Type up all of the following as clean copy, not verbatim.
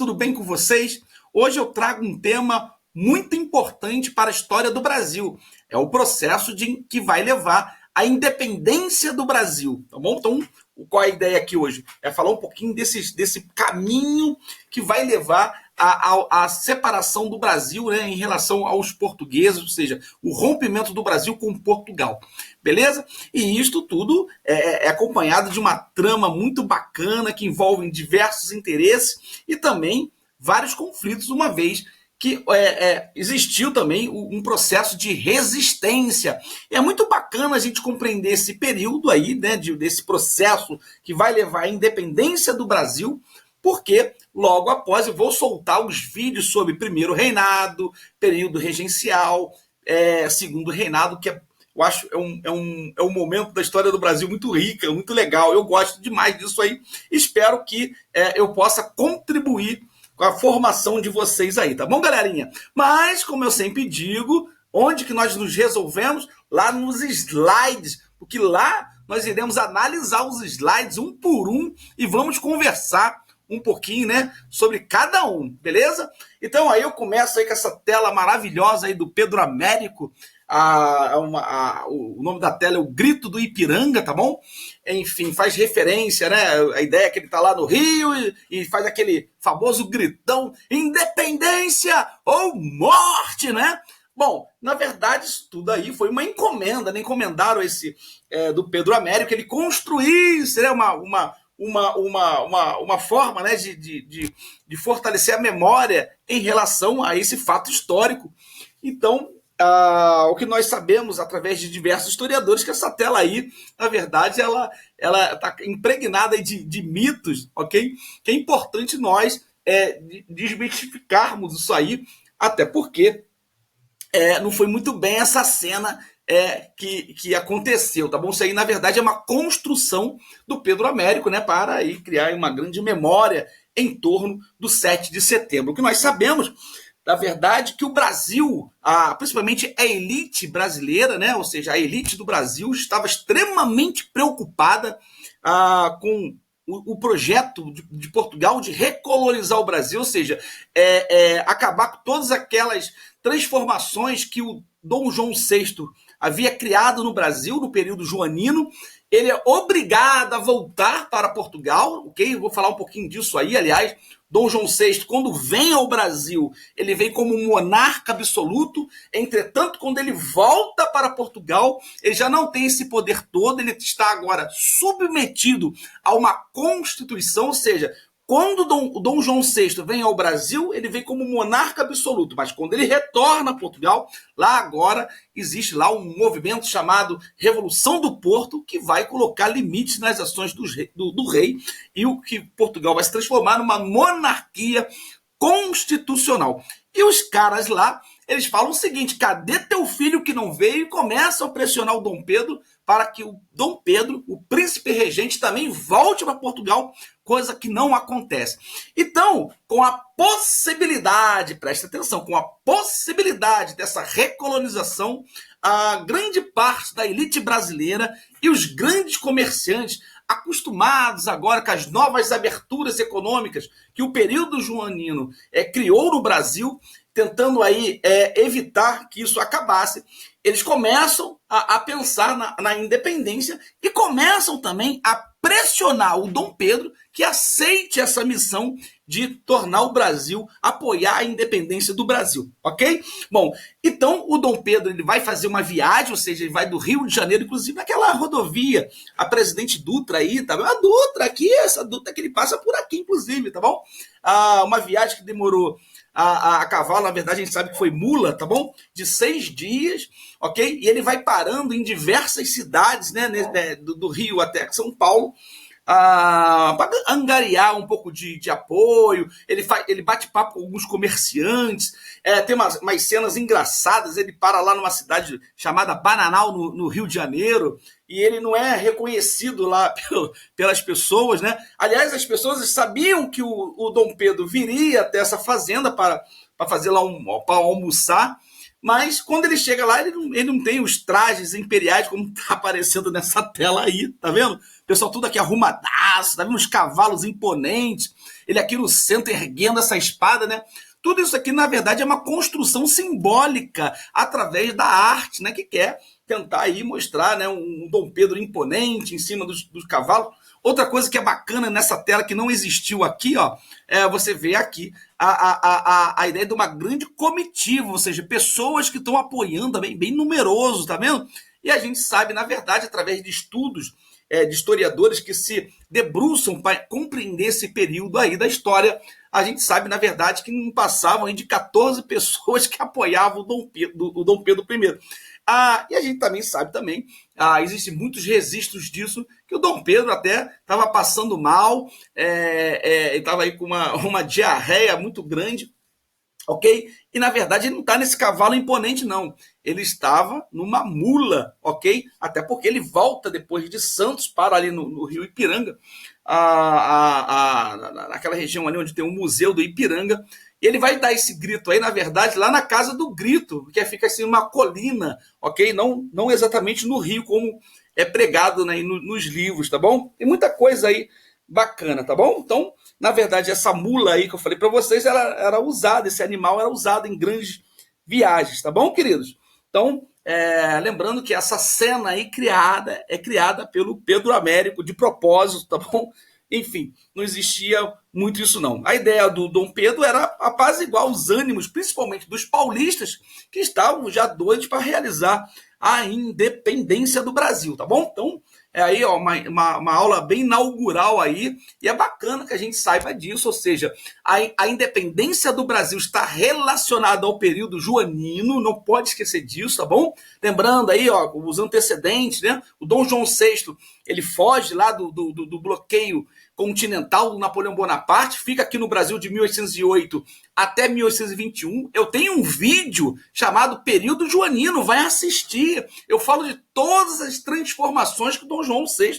tudo bem com vocês? Hoje eu trago um tema muito importante para a história do Brasil. É o processo que vai levar à independência do Brasil, tá bom? Então, qual é a ideia aqui hoje? É falar um pouquinho desse caminho que vai levar à separação do Brasil, né, em relação aos portugueses, ou seja, o rompimento do Brasil com Portugal, beleza? E isto tudo é acompanhado de uma trama muito bacana que envolve diversos interesses e também vários conflitos, uma vez que existiu também um processo de resistência. É muito bacana a gente compreender esse período aí, né, desse processo que vai levar à independência do Brasil, porque logo após eu vou soltar os vídeos sobre primeiro reinado, período regencial, segundo reinado, que eu acho é um momento da história do Brasil muito rica, muito legal. Eu gosto demais disso aí. Espero que eu possa contribuir com a formação de vocês aí, tá bom, galerinha? Mas, como eu sempre digo, onde que nós nos resolvemos? Lá nos slides, porque lá nós iremos analisar os slides um por um e vamos conversar um pouquinho, né, sobre cada um, beleza? Então aí eu começo aí com essa tela maravilhosa aí do Pedro Américo. O nome da tela é O Grito do Ipiranga, tá bom? Enfim, faz referência, né? A ideia é que ele tá lá no Rio e faz aquele famoso gritão: independência ou morte, né? Bom, na verdade, isso tudo aí foi uma encomenda, né? Encomendaram esse do Pedro Américo, ele construísse, né, uma forma, né, de fortalecer a memória em relação a esse fato histórico. Então, o que nós sabemos através de diversos historiadores, que essa tela aí, na verdade, ela está impregnada de mitos, ok? Que é importante nós desmistificarmos isso aí, até porque não foi muito bem essa cena que aconteceu, tá bom? Isso aí, na verdade, é uma construção do Pedro Américo, né, para aí criar uma grande memória em torno do 7 de setembro. O que nós sabemos, na verdade, que o Brasil, principalmente a elite brasileira, né, ou seja, a elite do Brasil, estava extremamente preocupada com o projeto de Portugal de recolonizar o Brasil, ou seja, acabar com todas aquelas transformações que o Dom João VI havia criado no Brasil no período joanino. Ele é obrigado a voltar para Portugal, ok? Eu vou falar um pouquinho disso aí, aliás. Dom João VI, quando vem ao Brasil, ele vem como monarca absoluto. Entretanto, quando ele volta para Portugal, ele já não tem esse poder todo, ele está agora submetido a uma constituição, ou seja, quando o Dom João VI vem ao Brasil, ele vem como monarca absoluto, mas quando ele retorna a Portugal, lá agora existe lá um movimento chamado Revolução do Porto, que vai colocar limites nas ações do rei, e o que Portugal vai se transformar numa monarquia constitucional. E os caras lá, eles falam o seguinte: cadê teu filho que não veio? E começam a pressionar o Dom Pedro para que o Dom Pedro, o príncipe regente, também volte para Portugal, coisa que não acontece. Então, com a possibilidade, presta atenção, com a possibilidade dessa recolonização, a grande parte da elite brasileira e os grandes comerciantes, acostumados agora com as novas aberturas econômicas que o período joanino criou no Brasil, tentando aí evitar que isso acabasse, eles começam a pensar na independência e começam também a pressionar o Dom Pedro que aceite essa missão de tornar o Brasil, apoiar a independência do Brasil, ok? Bom, então o Dom Pedro ele vai fazer uma viagem, ou seja, ele vai do Rio de Janeiro, inclusive naquela rodovia, a Presidente Dutra aí, tá bom? A Dutra aqui, essa Dutra que ele passa por aqui, inclusive, tá bom? Uma viagem que demorou a cavalo, na verdade a gente sabe que foi mula, tá bom? De 6 dias, ok? E ele vai parando em diversas cidades, né, do Rio até São Paulo, para angariar um pouco de apoio. Ele bate papo com alguns comerciantes, tem umas cenas engraçadas. Ele para lá numa cidade chamada Bananal, no Rio de Janeiro, e ele não é reconhecido lá pelas pessoas, né? Aliás, as pessoas sabiam que o Dom Pedro viria até essa fazenda para fazer lá para almoçar, mas quando ele chega lá, ele não tem os trajes imperiais como está aparecendo nessa tela aí, tá vendo? O pessoal tudo aqui arrumadaço, tá vendo? Uns cavalos imponentes. ele aqui no centro erguendo essa espada, né? Tudo isso aqui, na verdade, é uma construção simbólica através da arte, né? Que quer tentar aí mostrar, né, um Dom Pedro imponente em cima dos cavalos. Outra coisa que é bacana nessa tela que não existiu aqui, ó, você vê aqui a ideia de uma grande comitiva, ou seja, pessoas que estão apoiando, bem numeroso, tá vendo? E a gente sabe, na verdade, através de estudos de historiadores que se debruçam para compreender esse período aí da história, a gente sabe, na verdade, que não passavam aí de 14 pessoas que apoiavam o Dom Pedro I. E a gente também sabe também, existem muitos registros disso, que o Dom Pedro até estava passando mal, estava aí com uma diarreia muito grande, ok? E na verdade ele não está nesse cavalo imponente, não. Ele estava numa mula, ok? Até porque ele volta depois de Santos para ali no Rio Ipiranga, naquela região ali onde tem um museu do Ipiranga. E ele vai dar esse grito aí, na verdade, lá na Casa do Grito, que fica assim uma colina, ok? Não exatamente no Rio, como é pregado, né, nos livros, tá bom? Tem muita coisa aí bacana, tá bom? Então, na verdade, essa mula aí que eu falei para vocês, ela era usada, esse animal era usado em grandes viagens, tá bom, queridos? Então, lembrando que essa cena aí é criada pelo Pedro Américo de propósito, tá bom? Enfim, não existia muito isso não. A ideia do Dom Pedro era apaziguar os ânimos, principalmente dos paulistas, que estavam já doidos para realizar a independência do Brasil, tá bom? Então, aí ó, uma aula bem inaugural aí, e é bacana que a gente saiba disso, ou seja, a independência do Brasil está relacionada ao período joanino, não pode esquecer disso, tá bom? Lembrando aí, ó, os antecedentes, né? O Dom João VI, ele foge lá do bloqueio continental do Napoleão Bonaparte, fica aqui no Brasil de 1808 até 1821. Eu tenho um vídeo chamado Período Joanino, vai assistir. Eu falo de todas as transformações que o Dom João VI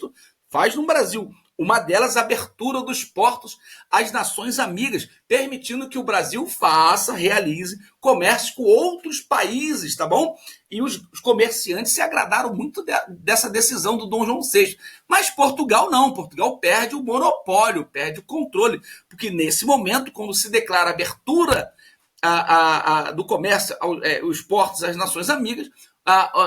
faz no Brasil. Uma delas, a abertura dos portos às nações amigas, permitindo que o Brasil realize comércio com outros países, tá bom? E os comerciantes se agradaram muito dessa decisão do Dom João VI. Mas Portugal não, Portugal perde o monopólio, perde o controle, porque nesse momento, quando se declara a abertura do comércio, os portos às nações amigas,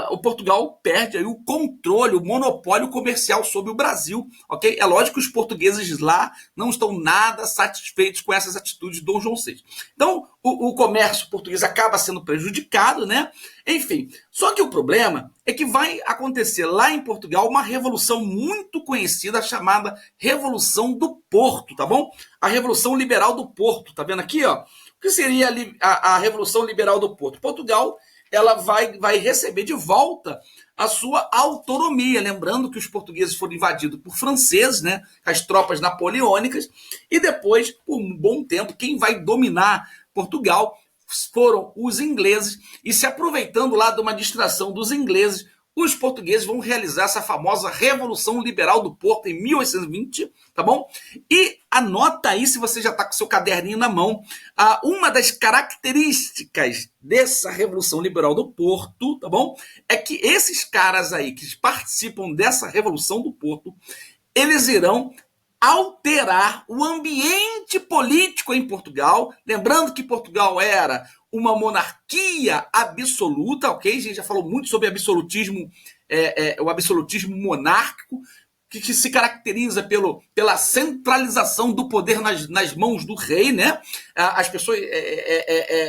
o Portugal perde aí o controle, o monopólio comercial sobre o Brasil, ok? É lógico que os portugueses lá não estão nada satisfeitos com essas atitudes de Dom João VI. Então, o comércio português acaba sendo prejudicado, né? Enfim, só que o problema é que vai acontecer lá em Portugal uma revolução muito conhecida chamada Revolução do Porto, tá bom? A Revolução Liberal do Porto, tá vendo aqui, ó? O que seria a Revolução Liberal do Porto? Portugal, ela vai receber de volta a sua autonomia. Lembrando que os portugueses foram invadidos por franceses, né, as tropas napoleônicas, e depois, por um bom tempo, quem vai dominar Portugal foram os ingleses, e se aproveitando lá de uma distração dos ingleses, os portugueses vão realizar essa famosa Revolução Liberal do Porto em 1820, tá bom? E anota aí, se você já está com seu caderninho na mão, uma das características dessa Revolução Liberal do Porto, tá bom? É que esses caras aí que participam dessa Revolução do Porto, eles irão alterar o ambiente político em Portugal. Lembrando que Portugal era uma monarquia absoluta, ok? A gente já falou muito sobre absolutismo, o absolutismo monárquico, que se caracteriza pela centralização do poder nas mãos do rei, né? As pessoas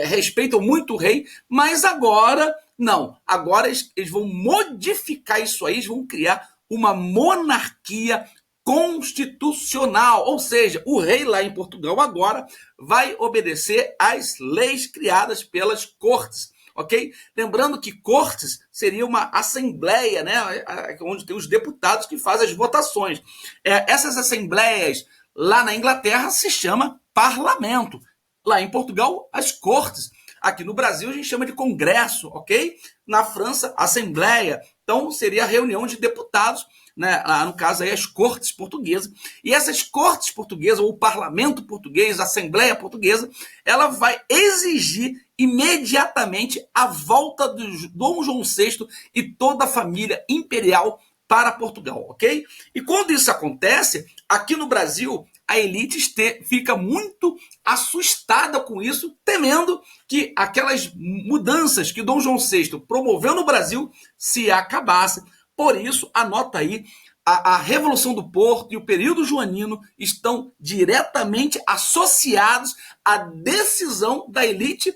respeitam muito o rei, mas agora não. Agora eles vão modificar isso aí, eles vão criar uma monarquia constitucional, ou seja, o rei lá em Portugal agora vai obedecer às leis criadas pelas cortes, ok? Lembrando que cortes seria uma assembleia, né, onde tem os deputados que fazem as votações. Essas assembleias lá na Inglaterra se chama parlamento. Lá em Portugal, as cortes. Aqui no Brasil a gente chama de congresso, ok? Na França, assembleia. Então seria a reunião de deputados, né? No caso aí as cortes portuguesas. E essas cortes portuguesas, ou o parlamento português, a assembleia portuguesa, ela vai exigir imediatamente a volta do Dom João VI e toda a família imperial para Portugal, ok? E quando isso acontece, aqui no Brasil, a elite fica muito assustada com isso, temendo que aquelas mudanças que Dom João VI promoveu no Brasil se acabassem. Por isso, anota aí, a Revolução do Porto e o período joanino estão diretamente associados à decisão da elite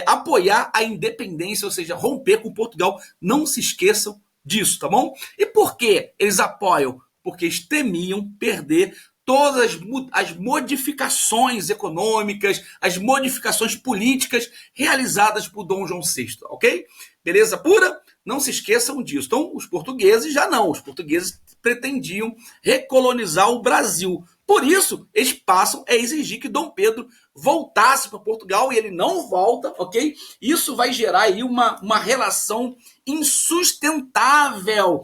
apoiar a independência, ou seja, romper com Portugal. Não se esqueçam disso, tá bom? E por que eles apoiam? Porque eles temiam perder todas as modificações econômicas, as modificações políticas realizadas por Dom João VI, ok? Beleza pura? Não se esqueçam disso. Então, os portugueses já não. Os portugueses pretendiam recolonizar o Brasil. Por isso, eles passam a exigir que Dom Pedro voltasse para Portugal e ele não volta, ok? Isso vai gerar aí uma relação insustentável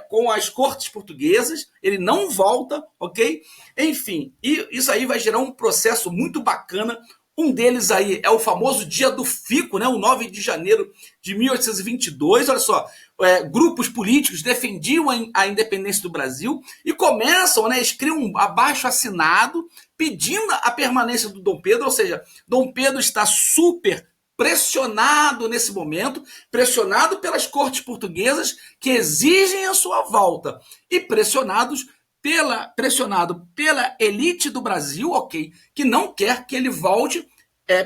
com as cortes portuguesas. Ele não volta, ok? Enfim, e isso aí vai gerar um processo muito bacana. Um deles aí é o famoso Dia do Fico, né? O 9 de janeiro de 1822. Olha só, grupos políticos defendiam a independência do Brasil e começam, né? Eles criam um abaixo-assinado pedindo a permanência do Dom Pedro, ou seja, Dom Pedro está super pressionado nesse momento, pressionado pelas cortes portuguesas que exigem a sua volta e pressionado pela elite do Brasil, ok, que não quer que ele volte,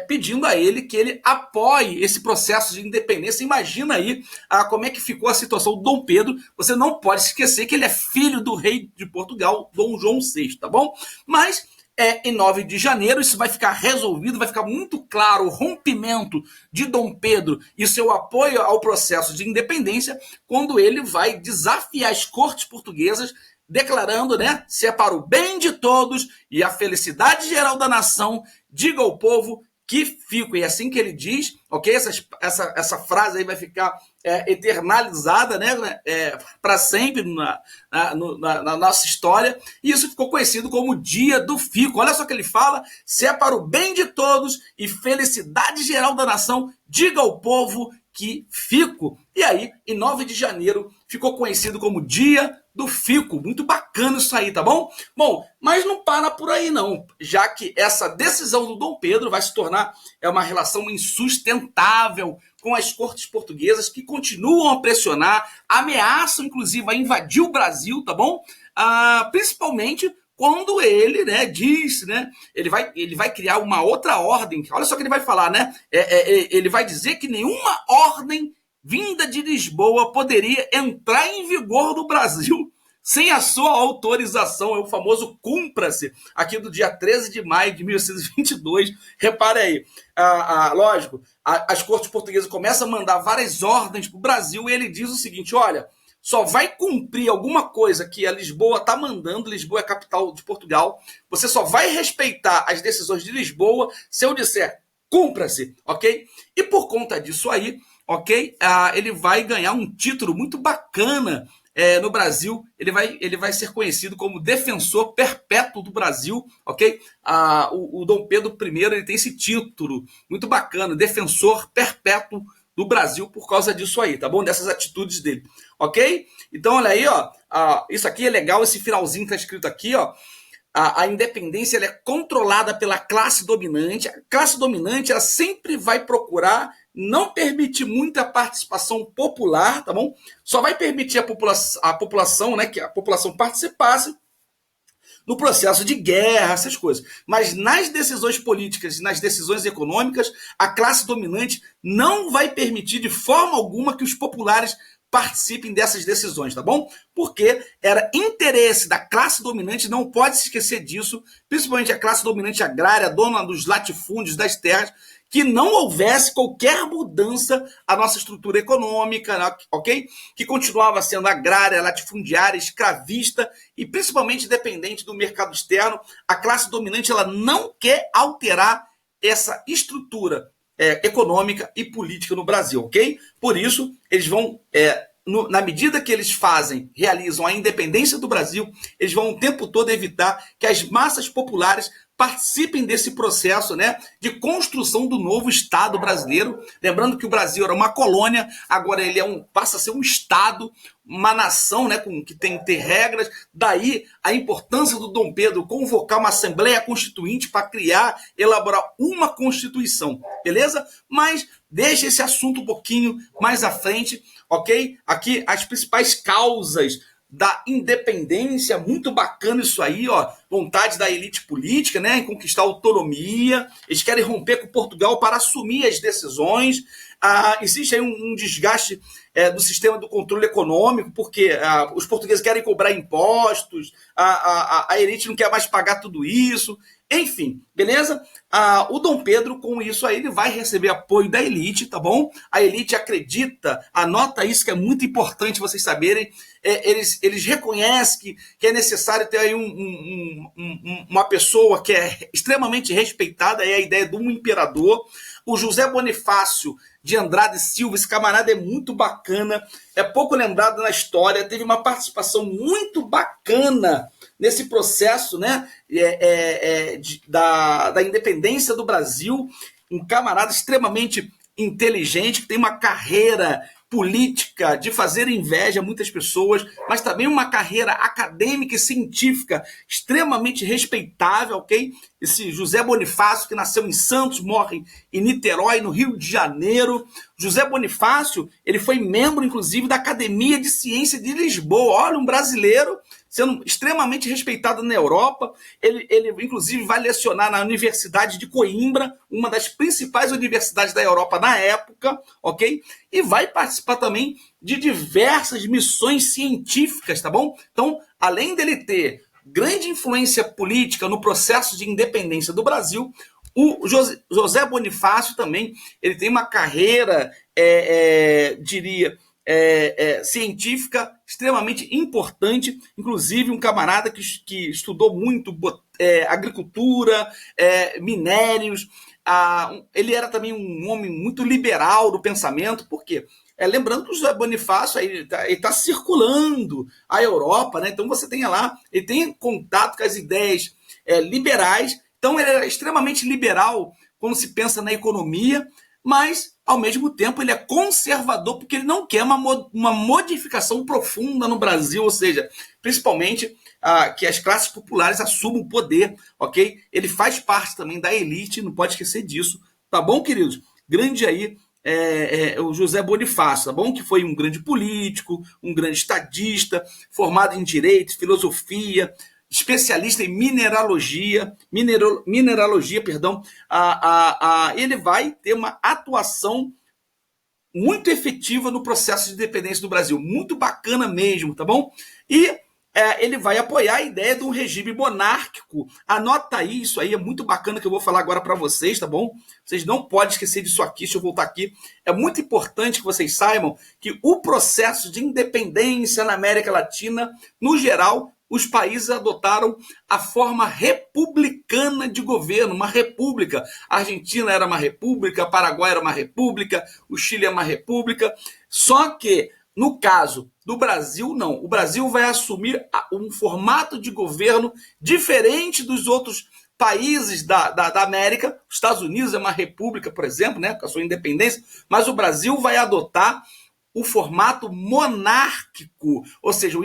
pedindo a ele que ele apoie esse processo de independência. Imagina aí como é que ficou a situação do Dom Pedro. Você não pode esquecer que ele é filho do rei de Portugal, Dom João VI, tá bom? Mas em 9 de janeiro isso vai ficar resolvido, vai ficar muito claro o rompimento de Dom Pedro e seu apoio ao processo de independência, quando ele vai desafiar as cortes portuguesas, declarando, né, se é para o bem de todos e a felicidade geral da nação, diga ao povo que fico. E é assim que ele diz, ok? Essa frase aí vai ficar eternalizada, né, para sempre na nossa história. E isso ficou conhecido como Dia do Fico. Olha só o que ele fala: se é para o bem de todos e felicidade geral da nação, diga ao povo que fico. E aí, em 9 de janeiro, ficou conhecido como Dia do Fico. Muito bacana isso aí, tá bom? Bom, mas não para por aí não, já que essa decisão do Dom Pedro vai se tornar uma relação insustentável com as cortes portuguesas, que continuam a pressionar, ameaçam inclusive a invadir o Brasil, tá bom? Principalmente quando ele, né, diz, né, ele vai criar uma outra ordem. Olha só o que ele vai falar, né? Ele vai dizer que nenhuma ordem vinda de Lisboa poderia entrar em vigor no Brasil sem a sua autorização. É o famoso cumpra-se, aqui do dia 13 de maio de 1822. Repare aí, lógico, as cortes portuguesas começam a mandar várias ordens para o Brasil e ele diz o seguinte: olha, só vai cumprir alguma coisa que a Lisboa está mandando. Lisboa é a capital de Portugal. Você só vai respeitar as decisões de Lisboa se eu disser cumpra-se, ok? E por conta disso aí, ok, ele vai ganhar um título muito bacana no Brasil. Ele vai ser conhecido como defensor perpétuo do Brasil, ok? O Dom Pedro I, ele tem esse título muito bacana, defensor perpétuo do Brasil, por causa disso aí, tá bom? Dessas atitudes dele, ok? Então, olha aí, ó, isso aqui é legal, esse finalzinho tá escrito aqui, ó. A independência ela é controlada pela classe dominante. A classe dominante ela sempre vai procurar não permitir muita participação popular, tá bom? Só vai permitir a população, né, que a população participasse no processo de guerra, essas coisas. Mas nas decisões políticas e nas decisões econômicas, a classe dominante não vai permitir de forma alguma que os populares participem dessas decisões, tá bom? Porque era interesse da classe dominante, não pode se esquecer disso, principalmente a classe dominante agrária, dona dos latifúndios, das terras, que não houvesse qualquer mudança à nossa estrutura econômica, ok? Que continuava sendo agrária, latifundiária, escravista e principalmente dependente do mercado externo. A classe dominante ela não quer alterar essa estrutura econômica e política no Brasil, ok? Por isso, eles vão, na medida que eles realizam a independência do Brasil, eles vão o tempo todo evitar que as massas populares participem desse processo, né, de construção do novo Estado brasileiro. Lembrando que o Brasil era uma colônia, agora ele passa a ser um Estado, uma nação, né, que tem que ter regras. Daí a importância do Dom Pedro convocar uma Assembleia Constituinte para elaborar uma Constituição, beleza? Mas deixa esse assunto um pouquinho mais à frente, ok? Aqui as principais causas da independência, muito bacana isso aí, ó, vontade da elite política, né, em conquistar autonomia, eles querem romper com Portugal para assumir as decisões. Existe aí um desgaste do sistema do controle econômico, porque os portugueses querem cobrar impostos, a elite não quer mais pagar tudo isso, enfim, beleza? O Dom Pedro, com isso aí, ele vai receber apoio da elite, tá bom? A elite acredita, anota isso que é muito importante vocês saberem, eles reconhecem que é necessário ter aí uma pessoa que é extremamente respeitada, é a ideia de um imperador. O José Bonifácio de Andrade Silva, esse camarada é muito bacana, é pouco lembrado na história, teve uma participação muito bacana nesse processo, né, da independência do Brasil, um camarada extremamente inteligente, que tem uma carreira política de fazer inveja a muitas pessoas, mas também uma carreira acadêmica e científica extremamente respeitável, ok? Esse José Bonifácio, que nasceu em Santos, morre em Niterói, no Rio de Janeiro. José Bonifácio, ele foi membro, inclusive, da Academia de Ciência de Lisboa. Olha, um brasileiro sendo extremamente respeitado na Europa. Ele inclusive, vai lecionar na Universidade de Coimbra, uma das principais universidades da Europa na época, ok? E vai participar também de diversas missões científicas, tá bom? Então, além dele ter grande influência política no processo de independência do Brasil, o José Bonifácio também, ele tem uma carreira, científica extremamente importante, inclusive um camarada que estudou muito agricultura, minérios. Ele era também um homem muito liberal do pensamento, por quê? Lembrando que o José Bonifácio está circulando a Europa, né? Então você tem lá, ele tem contato com as ideias liberais, então ele era extremamente liberal quando se pensa na economia, mas ao mesmo tempo ele é conservador porque ele não quer uma modificação profunda no Brasil, ou seja, principalmente que as classes populares assumam o poder, ok? Ele faz parte também da elite, não pode esquecer disso, tá bom, queridos? Grande aí o José Bonifácio, tá bom? Que foi um grande político, um grande estadista, formado em direito, filosofia, especialista em mineralogia, perdão. Ele vai ter uma atuação muito efetiva no processo de independência do Brasil, muito bacana mesmo, tá bom? E ele vai apoiar a ideia de um regime monárquico. Anota aí, isso aí é muito bacana que eu vou falar agora para vocês, tá bom? Vocês não podem esquecer disso aqui, deixa eu voltar aqui. É muito importante que vocês saibam que o processo de independência na América Latina, no geral, os países adotaram a forma republicana de governo, uma república. A Argentina era uma república, a Paraguai era uma república, o Chile é uma república. Só que, no caso do Brasil, não. O Brasil vai assumir um formato de governo diferente dos outros países da América. Os Estados Unidos é uma república, por exemplo, né, com a sua independência, mas o Brasil vai adotar o formato monárquico, ou seja,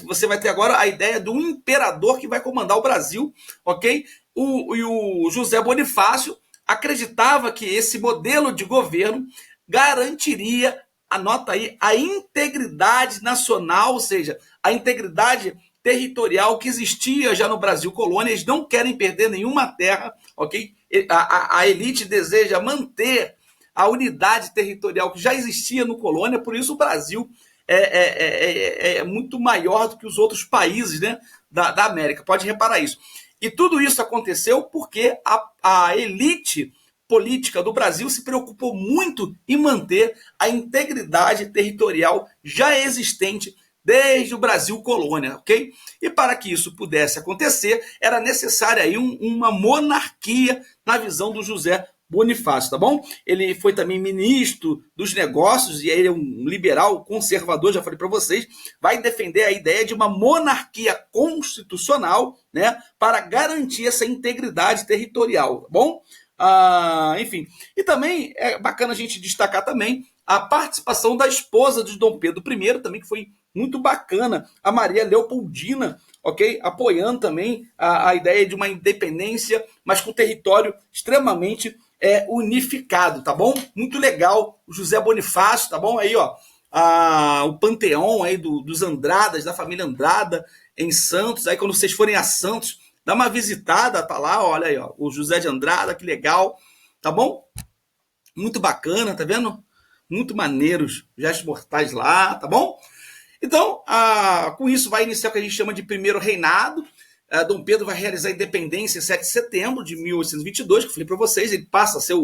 você vai ter agora a ideia de um imperador que vai comandar o Brasil, ok? O José Bonifácio acreditava que esse modelo de governo garantiria, anota aí, a integridade nacional, ou seja, a integridade territorial que existia já no Brasil colônia. Eles não querem perder nenhuma terra, ok? A elite deseja manter a unidade territorial que já existia no colônia, por isso o Brasil é muito maior do que os outros países, né, da América, pode reparar isso. E tudo isso aconteceu porque a elite política do Brasil se preocupou muito em manter a integridade territorial já existente desde o Brasil colônia, ok? E para que isso pudesse acontecer, era necessária aí uma monarquia na visão do José Bonifácio, tá bom? Ele foi também ministro dos negócios, e ele é um liberal conservador, já falei para vocês, vai defender a ideia de uma monarquia constitucional, né, para garantir essa integridade territorial, tá bom? Enfim, e também é bacana a gente destacar também a participação da esposa de Dom Pedro I, também, que foi muito bacana, a Maria Leopoldina, ok? Apoiando também a ideia de uma independência, mas com território extremamente unificado, tá bom? Muito legal, o José Bonifácio, tá bom? Aí, ó, o panteão aí dos Andradas, da família Andrada, em Santos. Aí, quando vocês forem a Santos, dá uma visitada, tá lá, olha aí, ó, o José de Andrada, que legal, tá bom? Muito bacana, tá vendo? Muito maneiros, gestos mortais lá, tá bom? Então, com isso vai iniciar o que a gente chama de primeiro reinado. Dom Pedro vai realizar a independência em 7 de setembro de 1822, que eu falei para vocês, ele passa a ser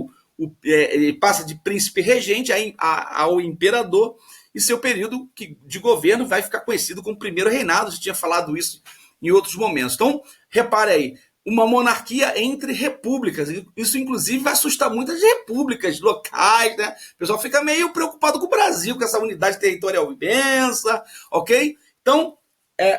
ele passa de príncipe regente ao imperador, e seu período de governo vai ficar conhecido como primeiro reinado. Já tinha falado isso em outros momentos. Então, repare aí, uma monarquia entre repúblicas. Isso, inclusive, vai assustar muitas repúblicas locais, né? O pessoal fica meio preocupado com o Brasil, com essa unidade territorial imensa, ok? Então,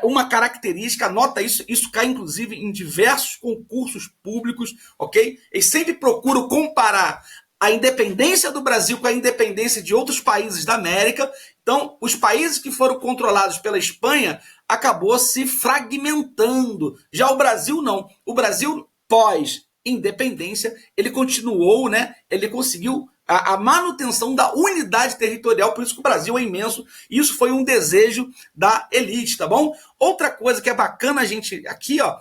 uma característica, anota isso cai, inclusive, em diversos concursos públicos, ok? Eles sempre procuram comparar a independência do Brasil com a independência de outros países da América. Então, os países que foram controlados pela Espanha acabou se fragmentando. Já o Brasil não. O Brasil, pós-independência, ele continuou, né? Ele conseguiu a manutenção da unidade territorial, por isso que o Brasil é imenso. Isso foi um desejo da elite, tá bom? Outra coisa que é bacana a gente aqui, ó,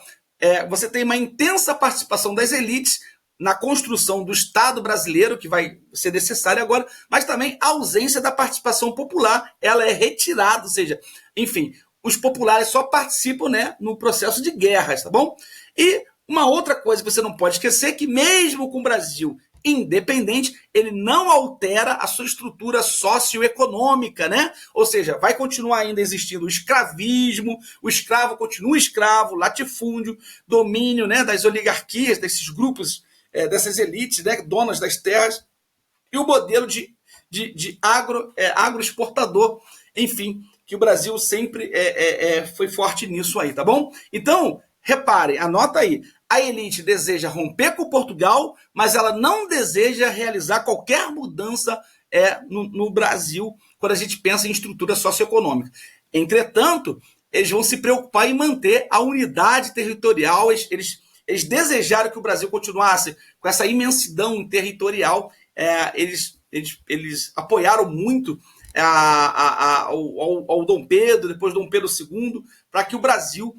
você tem uma intensa participação das elites na construção do Estado brasileiro, que vai ser necessário agora, mas também a ausência da participação popular, ela é retirada, ou seja, enfim, os populares só participam, né, no processo de guerras, tá bom? E uma outra coisa que você não pode esquecer é que mesmo com o Brasil independente, ele não altera a sua estrutura socioeconômica, né? Ou seja, vai continuar ainda existindo o escravismo, o escravo continua escravo, latifúndio, domínio, né, das oligarquias, desses grupos, dessas elites, né, donas das terras, e o modelo de agroexportador, enfim, que o Brasil sempre foi forte nisso aí, tá bom? Então, reparem, anota aí, a elite deseja romper com Portugal, mas ela não deseja realizar qualquer mudança no Brasil, quando a gente pensa em estrutura socioeconômica. Entretanto, eles vão se preocupar em manter a unidade territorial, eles desejaram que o Brasil continuasse com essa imensidão territorial, eles apoiaram muito ao Dom Pedro, depois Dom Pedro II, para que o Brasil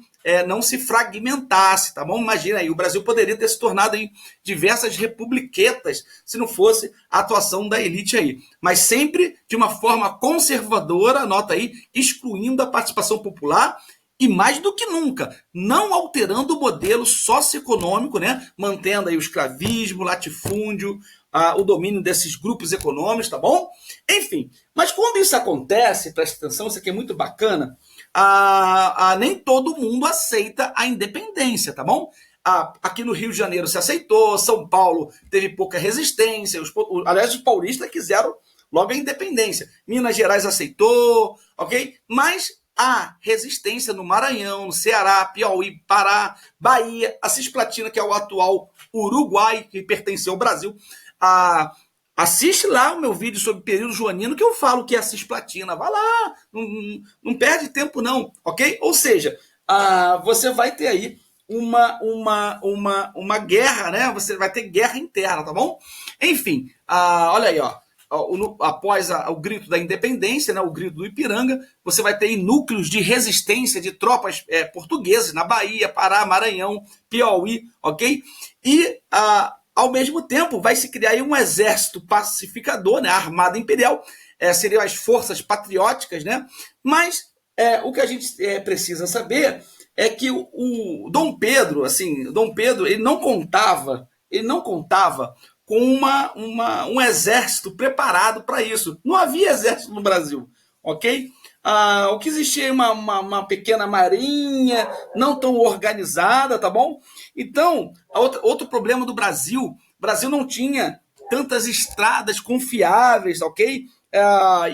não se fragmentasse, tá bom? Imagina aí, o Brasil poderia ter se tornado em diversas republiquetas se não fosse a atuação da elite aí, mas sempre de uma forma conservadora, anota aí, excluindo a participação popular e, mais do que nunca, não alterando o modelo socioeconômico, né? Mantendo aí o escravismo, o latifúndio, o domínio desses grupos econômicos, tá bom? Enfim, mas quando isso acontece, presta atenção, isso aqui é muito bacana, nem todo mundo aceita a independência, tá bom? Aqui no Rio de Janeiro se aceitou, São Paulo teve pouca resistência, aliás, os paulistas quiseram logo a independência, Minas Gerais aceitou, ok? Mas há resistência no Maranhão, no Ceará, Piauí, Pará, Bahia, a Cisplatina, que é o atual Uruguai, que pertenceu ao Brasil. Assiste lá o meu vídeo sobre o período joanino, que eu falo que é a Cisplatina. Vai lá, não perde tempo não, ok? Ou seja, você vai ter aí uma guerra, né? Você vai ter guerra interna, tá bom? Enfim, olha aí, ó. Após o grito da independência, né, o grito do Ipiranga, você vai ter núcleos de resistência de tropas portuguesas na Bahia, Pará, Maranhão, Piauí, ok? E, ao mesmo tempo, vai se criar aí um exército pacificador, né, a Armada Imperial, seriam as forças patrióticas, né? Mas o que a gente precisa saber é que o Dom Pedro, ele não contava com um exército preparado para isso. Não havia exército no Brasil, ok? O que existia uma pequena marinha, não tão organizada, tá bom? Então, outro problema do Brasil, o Brasil não tinha tantas estradas confiáveis, ok?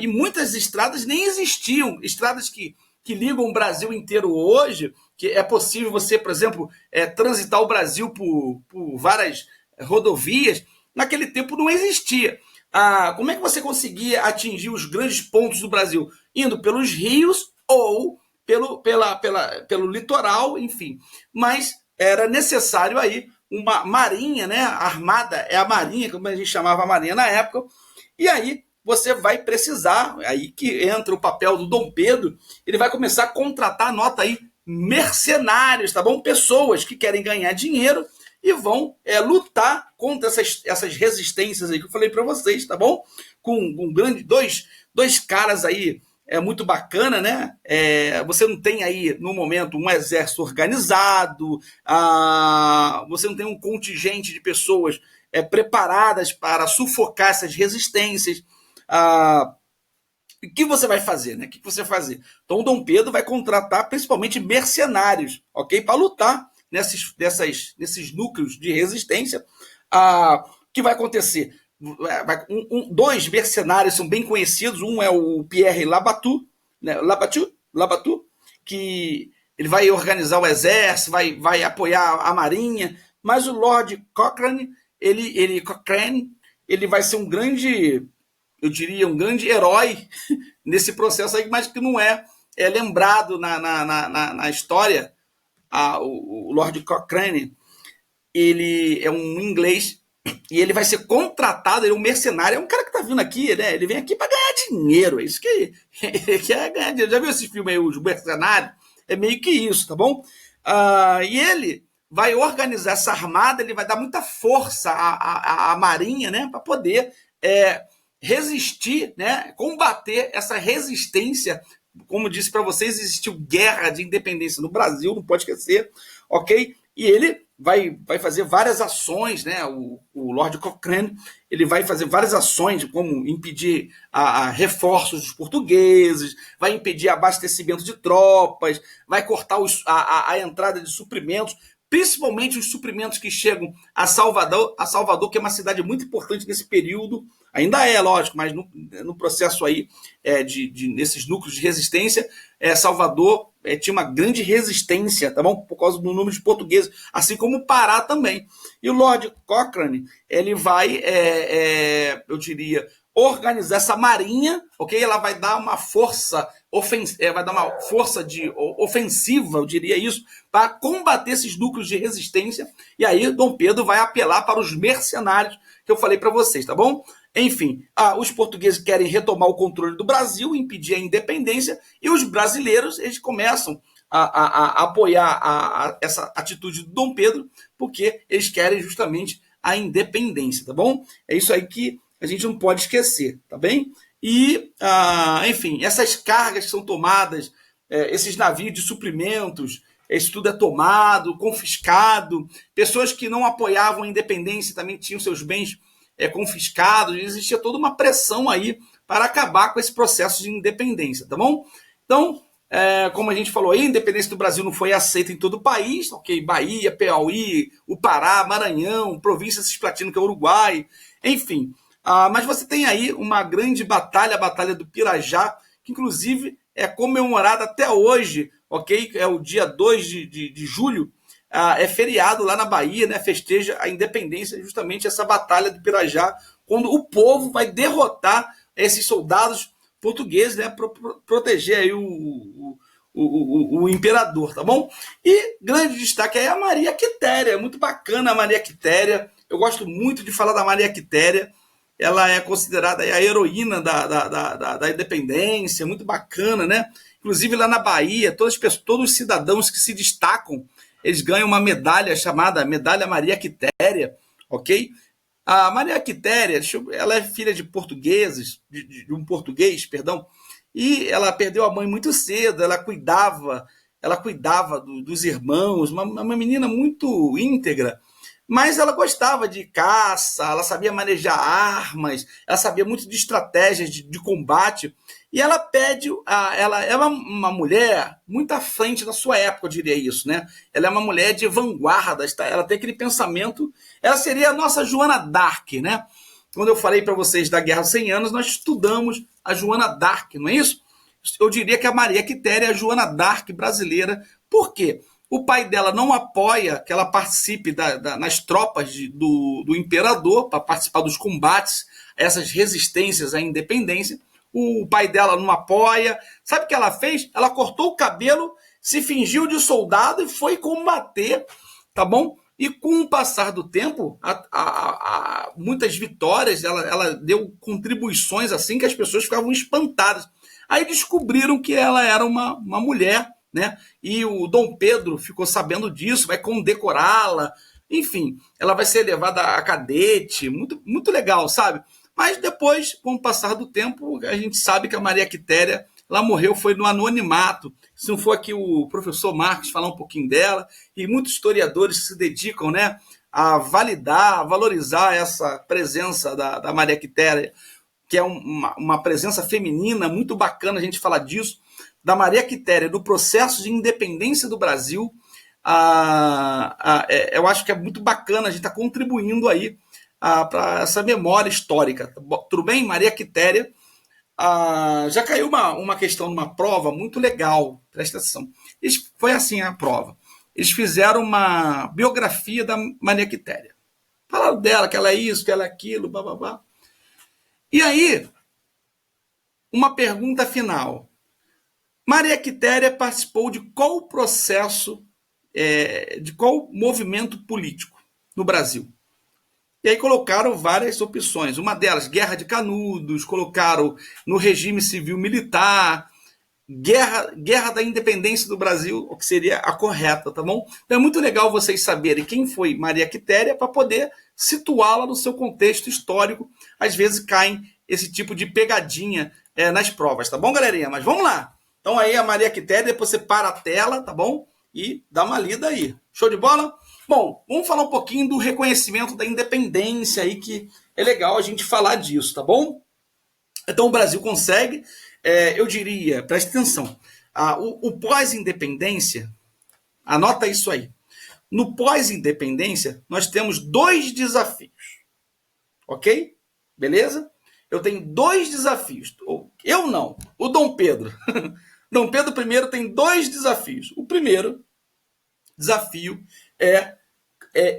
E muitas estradas nem existiam, estradas que ligam o Brasil inteiro hoje, que é possível você, por exemplo, transitar o Brasil por várias rodovias, naquele tempo não existia. Como é que você conseguia atingir os grandes pontos do Brasil? Indo pelos rios ou pelo litoral, enfim. Mas era necessário aí uma marinha, né? Armada é a marinha, como a gente chamava a marinha na época. E aí você vai precisar, aí que entra o papel do Dom Pedro, ele vai começar a contratar, anota aí, mercenários, tá bom? Pessoas que querem ganhar dinheiro e vão lutar contra essas resistências aí que eu falei para vocês, tá bom? Com dois caras aí muito bacana, né? Você não tem aí, no momento, um exército organizado, você não tem um contingente de pessoas preparadas para sufocar essas resistências. O que você vai fazer, né? O que você vai fazer? Então, o Dom Pedro vai contratar principalmente mercenários, ok? Para lutar nesses núcleos de resistência. O que vai acontecer? Dois mercenários são bem conhecidos. Um é o Pierre Labatut, né? Labatut, que ele vai organizar o exército, vai apoiar a marinha. Mas o Lord Cochrane, ele vai ser um grande, eu diria, um grande herói nesse processo aí, mas que não é lembrado na história. O Lord Cochrane, ele é um inglês e ele vai ser contratado, ele é um mercenário, é um cara que tá vindo aqui, né? Ele vem aqui para ganhar dinheiro, é isso que é ganhar dinheiro. Já viu esse filme aí, Os Mercenários? É meio que isso, tá bom? E ele vai organizar essa armada, ele vai dar muita força à marinha, né? Para poder resistir, né? Combater essa resistência. Como disse para vocês, existiu guerra de independência no Brasil, não pode esquecer, ok? E ele vai fazer várias ações, né? O Lord Cochrane, ele vai fazer várias ações, como impedir reforços dos portugueses, vai impedir abastecimento de tropas, vai cortar a entrada de suprimentos, principalmente os suprimentos que chegam a Salvador, que é uma cidade muito importante nesse período. Ainda é, lógico, mas no processo aí nesses núcleos de resistência, Salvador tinha uma grande resistência, tá bom? Por causa do número de portugueses, assim como o Pará também. E o Lord Cochrane, ele vai, eu diria, organizar essa marinha, ok? Ela vai dar uma força ofensiva, eu diria isso, para combater esses núcleos de resistência. E aí Dom Pedro vai apelar para os mercenários que eu falei para vocês, tá bom? Enfim, os portugueses querem retomar o controle do Brasil, impedir a independência, e os brasileiros eles começam a apoiar essa atitude do Dom Pedro, porque eles querem justamente a independência, tá bom? É isso aí que a gente não pode esquecer, tá bem? E, enfim, essas cargas que são tomadas, esses navios de suprimentos, isso tudo é tomado, confiscado, pessoas que não apoiavam a independência também tinham seus bens confiscados, existia toda uma pressão aí para acabar com esse processo de independência, tá bom? Então, como a gente falou aí, a independência do Brasil não foi aceita em todo o país, ok? Bahia, Piauí, o Pará, Maranhão, província cisplatina, que é o Uruguai, enfim. Mas você tem aí uma grande batalha, a Batalha do Pirajá, que inclusive é comemorada até hoje, ok? É o dia 2 de julho, é feriado lá na Bahia, né? Festeja a independência, justamente essa Batalha do Pirajá, quando o povo vai derrotar esses soldados portugueses, né? Para proteger aí o imperador, tá bom? E grande destaque aí é a Maria Quitéria, é muito bacana a Maria Quitéria, eu gosto muito de falar da Maria Quitéria, ela é considerada a heroína da independência, muito bacana, né? Inclusive lá na Bahia, todos os cidadãos que se destacam, eles ganham uma medalha chamada Medalha Maria Quitéria, ok? A Maria Quitéria, ela é filha de portugueses, de um português, perdão, e ela perdeu a mãe muito cedo, ela cuidava dos irmãos, uma menina muito íntegra, mas ela gostava de caça, ela sabia manejar armas, ela sabia muito de estratégias de combate, e ela pede, ela é uma mulher muito à frente da sua época, eu diria isso, né? Ela é uma mulher de vanguarda, ela tem aquele pensamento, ela seria a nossa Joana d'Arc, né? Quando eu falei para vocês da Guerra dos 100 Anos, nós estudamos a Joana d'Arc, não é isso? Eu diria que a Maria Quitéria é a Joana d'Arc brasileira. Por quê? O pai dela não apoia que ela participe nas tropas do imperador, para participar dos combates, essas resistências à independência. O pai dela não apoia. Sabe o que ela fez? Ela cortou o cabelo, se fingiu de soldado e foi combater, tá bom? E com o passar do tempo, muitas vitórias, ela deu contribuições assim que as pessoas ficavam espantadas. Aí descobriram que ela era uma mulher, né? E o Dom Pedro ficou sabendo disso, vai condecorá-la. Enfim, ela vai ser levada a cadete, muito, muito legal, sabe? Mas depois, com o passar do tempo, a gente sabe que a Maria Quitéria, ela morreu, foi no anonimato. Se não for aqui o professor Marcos falar um pouquinho dela, e muitos historiadores se dedicam, né, a validar, a valorizar essa presença da Maria Quitéria, que é uma presença feminina muito bacana a gente falar disso, da Maria Quitéria, do processo de independência do Brasil. Eu acho que é muito bacana a gente estar contribuindo aí para essa memória histórica. Tudo bem? Maria Quitéria. Já caiu uma questão numa prova muito legal, presta atenção. Foi assim a prova. Eles fizeram uma biografia da Maria Quitéria. Falaram dela, que ela é isso, que ela é aquilo, blá. E aí, uma pergunta final. Maria Quitéria participou de qual processo, de qual movimento político no Brasil? E aí colocaram várias opções. Uma delas, Guerra de Canudos, colocaram no regime civil-militar, Guerra da Independência do Brasil, o que seria a correta, tá bom? Então é muito legal vocês saberem quem foi Maria Quitéria para poder situá-la no seu contexto histórico. Às vezes caem esse tipo de pegadinha nas provas, tá bom, galerinha? Mas vamos lá. Então aí a Maria Quitéria, depois você para a tela, tá bom? E dá uma lida aí. Show de bola? Bom, vamos falar um pouquinho do reconhecimento da independência aí, que é legal a gente falar disso, tá bom? Então o Brasil consegue, eu diria, preste atenção, o pós-independência, anota isso aí. No pós-independência, nós temos 2 desafios, ok? Beleza? Eu tenho 2 desafios. Eu não, o Dom Pedro. Dom Pedro I tem 2 desafios. O primeiro desafio é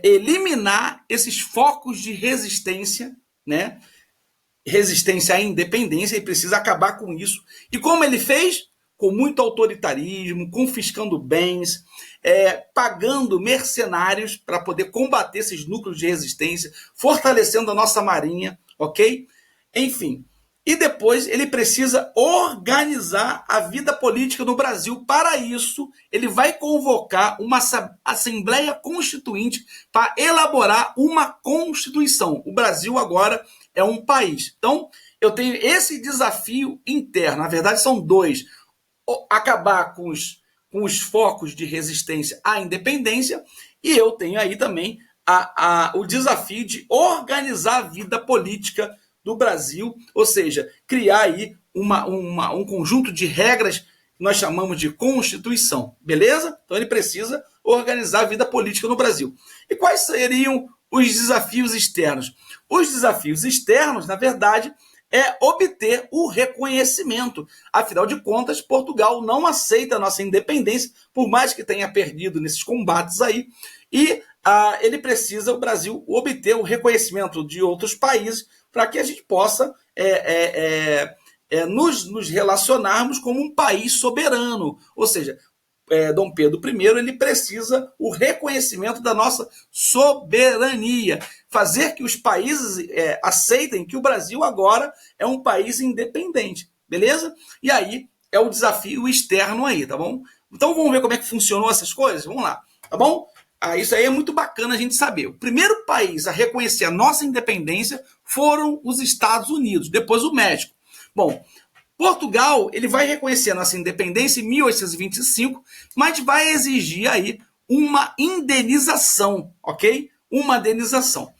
eliminar esses focos de resistência, né? Resistência à independência, ele precisa acabar com isso. E como ele fez? Com muito autoritarismo, confiscando bens, pagando mercenários para poder combater esses núcleos de resistência, fortalecendo a nossa marinha, ok? Enfim. E depois ele precisa organizar a vida política no Brasil. Para isso, ele vai convocar uma Assembleia Constituinte para elaborar uma Constituição. O Brasil agora é um país. Então, eu tenho esse desafio interno. Na verdade, são 2. Acabar com os focos de resistência à independência, e eu tenho aí também o desafio de organizar a vida política do Brasil, ou seja, criar aí um conjunto de regras que nós chamamos de Constituição, beleza? Então ele precisa organizar a vida política no Brasil. E quais seriam os desafios externos? Os desafios externos, na verdade, é obter o reconhecimento. Afinal de contas, Portugal não aceita a nossa independência, por mais que tenha perdido nesses combates aí, e ele precisa, o Brasil, obter o reconhecimento de outros países para que a gente possa nos relacionarmos como um país soberano. Ou seja, Dom Pedro I ele precisa o reconhecimento da nossa soberania, fazer que os países aceitem que o Brasil agora é um país independente, beleza? E aí é o desafio externo aí, tá bom? Então vamos ver como é que funcionou essas coisas? Vamos lá, tá bom? Isso aí é muito bacana a gente saber. O primeiro país a reconhecer a nossa independência foram os Estados Unidos, depois o México. Bom, Portugal ele vai reconhecer a nossa independência em 1825, mas vai exigir aí uma indenização, ok? uma indenização.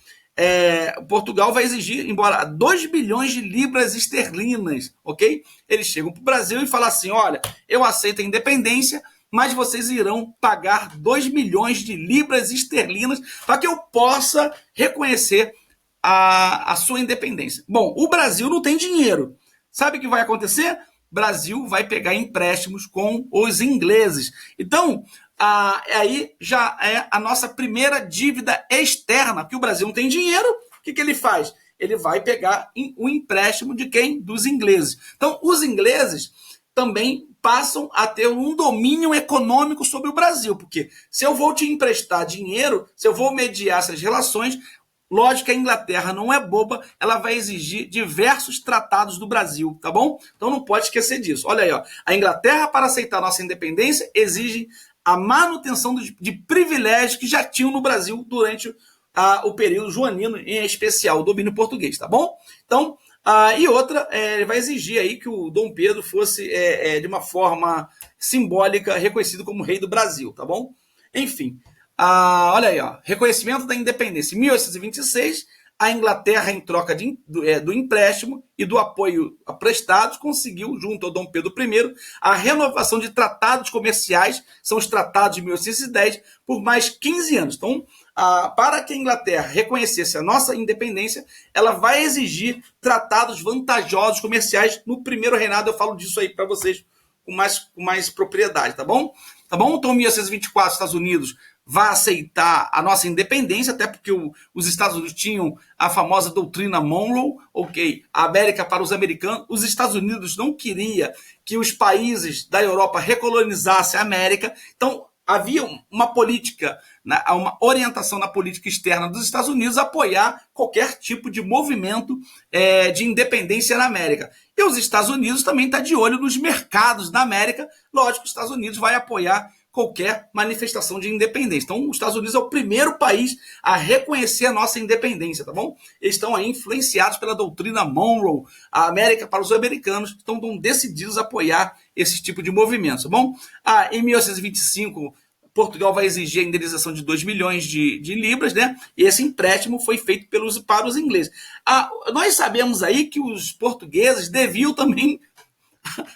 Portugal vai exigir, embora 2 bilhões de libras esterlinas, ok? Eles chegam para o Brasil e falam assim, olha, eu aceito a independência, mas vocês irão pagar 2 milhões de libras esterlinas para que eu possa reconhecer a sua independência. Bom, o Brasil não tem dinheiro. Sabe o que vai acontecer? Brasil vai pegar empréstimos com os ingleses. Então, aí já é a nossa primeira dívida externa, porque o Brasil não tem dinheiro, o que ele faz? Ele vai pegar o empréstimo de quem? Dos ingleses. Então, os ingleses também passam a ter um domínio econômico sobre o Brasil, porque se eu vou te emprestar dinheiro, se eu vou mediar essas relações, lógico que a Inglaterra não é boba, ela vai exigir diversos tratados do Brasil, tá bom? Então não pode esquecer disso. Olha aí, ó. A Inglaterra, para aceitar nossa independência, exige a manutenção de privilégios que já tinham no Brasil durante o período joanino, em especial, o domínio português, tá bom? Então, e outra, ele vai exigir aí que o Dom Pedro fosse, de uma forma simbólica, reconhecido como rei do Brasil, tá bom? Enfim, olha aí, ó, reconhecimento da independência. Em 1826, a Inglaterra, em troca do empréstimo e do apoio a prestados, conseguiu, junto ao Dom Pedro I, a renovação de tratados comerciais, são os tratados de 1810, por mais 15 anos. Então, para que a Inglaterra reconhecesse a nossa independência, ela vai exigir tratados vantajosos comerciais. No primeiro reinado, eu falo disso aí para vocês com mais propriedade, tá bom? Tá bom? Então, em 1824, os Estados Unidos vai aceitar a nossa independência, até porque os Estados Unidos tinham a famosa doutrina Monroe, ok, a América para os americanos. Os Estados Unidos não queria que os países da Europa recolonizassem a América, então havia uma política, uma orientação na política externa dos Estados Unidos a apoiar qualquer tipo de movimento de independência na América. E os Estados Unidos também estão de olho nos mercados da América. Lógico, os Estados Unidos vai apoiar qualquer manifestação de independência. Então, os Estados Unidos é o primeiro país a reconhecer a nossa independência, tá bom? Eles estão aí influenciados pela doutrina Monroe, a América para os americanos, estão decididos a apoiar esse tipo de movimento, tá bom? Em 1825, Portugal vai exigir a indenização de 2 milhões de libras, né? E esse empréstimo foi feito para os ingleses. Nós sabemos aí que os portugueses deviam também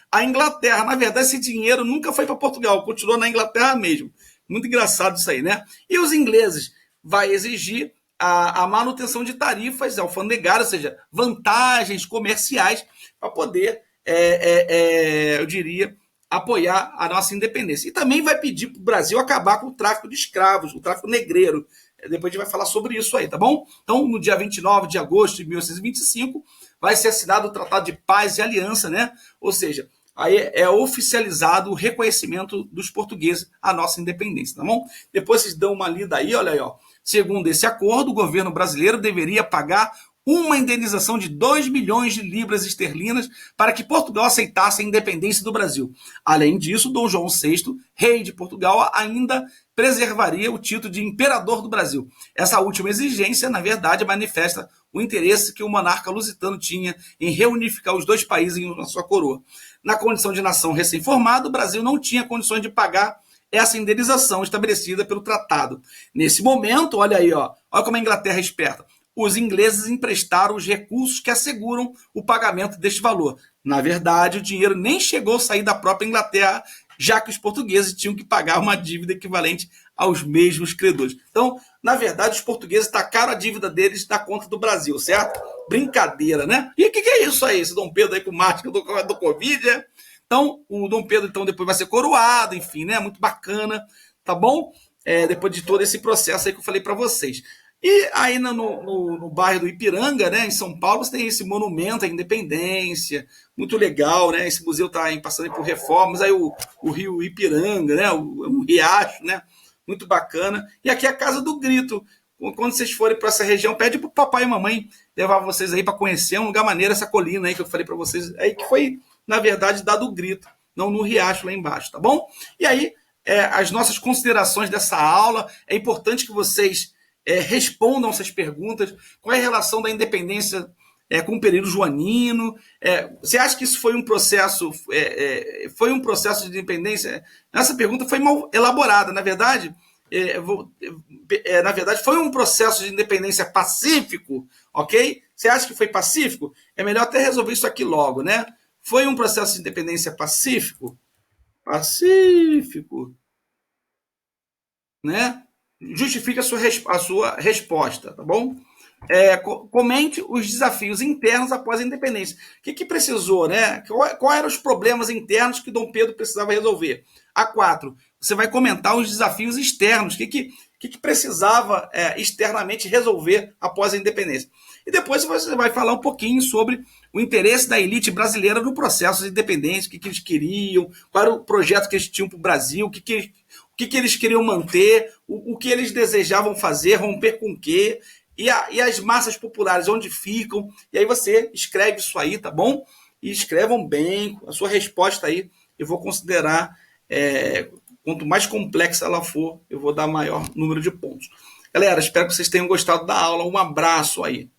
a Inglaterra. Na verdade, esse dinheiro nunca foi para Portugal, continuou na Inglaterra mesmo. Muito engraçado isso aí, né? E os ingleses vai exigir a manutenção de tarifas alfandegárias, ou seja, vantagens comerciais para poder, eu diria, apoiar a nossa independência. E também vai pedir para o Brasil acabar com o tráfico de escravos, o tráfico negreiro. Depois a gente vai falar sobre isso aí, tá bom? Então, no dia 29 de agosto de 1825, vai ser assinado o Tratado de Paz e Aliança, né? Ou seja, aí é oficializado o reconhecimento dos portugueses à nossa independência, tá bom? Depois vocês dão uma lida aí, olha aí, ó. Segundo esse acordo, o governo brasileiro deveria pagar uma indenização de 2 milhões de libras esterlinas para que Portugal aceitasse a independência do Brasil. Além disso, Dom João VI, rei de Portugal, ainda preservaria o título de imperador do Brasil. Essa última exigência, na verdade, manifesta o interesse que o monarca lusitano tinha em reunificar os dois países em uma sua coroa. Na condição de nação recém-formada, o Brasil não tinha condições de pagar essa indenização estabelecida pelo tratado. Nesse momento, olha aí, ó, olha como a Inglaterra é esperta. Os ingleses emprestaram os recursos que asseguram o pagamento deste valor. Na verdade, o dinheiro nem chegou a sair da própria Inglaterra, já que os portugueses tinham que pagar uma dívida equivalente aos mesmos credores. Então, na verdade, os portugueses tacaram a dívida deles da conta do Brasil, certo? Brincadeira, né? E o que é isso aí? Esse Dom Pedro aí com máscara do Covid, né? Então, o Dom Pedro então depois vai ser coroado, enfim, né? Muito bacana, tá bom? Depois de todo esse processo aí que eu falei para vocês. E aí no bairro do Ipiranga, né, em São Paulo, você tem esse monumento à independência, muito legal, né? Esse museu está passando por reformas, aí o rio Ipiranga, né, o riacho, né? Muito bacana. E aqui é a Casa do Grito. Quando vocês forem para essa região, pede para o papai e mamãe levar vocês aí para conhecer um lugar maneiro, essa colina aí que eu falei para vocês, aí que foi, na verdade, dado o grito, não no riacho lá embaixo, tá bom? E aí, as nossas considerações dessa aula, é importante que vocês respondam essas perguntas. Qual é a relação da independência com o período joanino? Você acha que isso foi um processo de independência? Essa pergunta foi mal elaborada. Na verdade, Na verdade, foi um processo de independência pacífico, ok? Você acha que foi pacífico? É melhor até resolver isso aqui logo, né? Foi um processo de independência pacífico? Pacífico, né? Justifique a sua resposta, tá bom? Comente os desafios internos após a independência. O que precisou, né? Quais eram os problemas internos que Dom Pedro precisava resolver? A4, você vai comentar os desafios externos, o que precisava externamente resolver após a independência. E depois você vai falar um pouquinho sobre o interesse da elite brasileira no processo de independência, o que eles queriam, qual era o projeto que eles tinham para o Brasil, o que eles queriam manter, o que eles desejavam fazer, romper com o quê, e as massas populares, onde ficam. E aí você escreve isso aí, tá bom? E escrevam bem, a sua resposta aí eu vou considerar, quanto mais complexa ela for, eu vou dar maior número de pontos. Galera, espero que vocês tenham gostado da aula. Um abraço aí.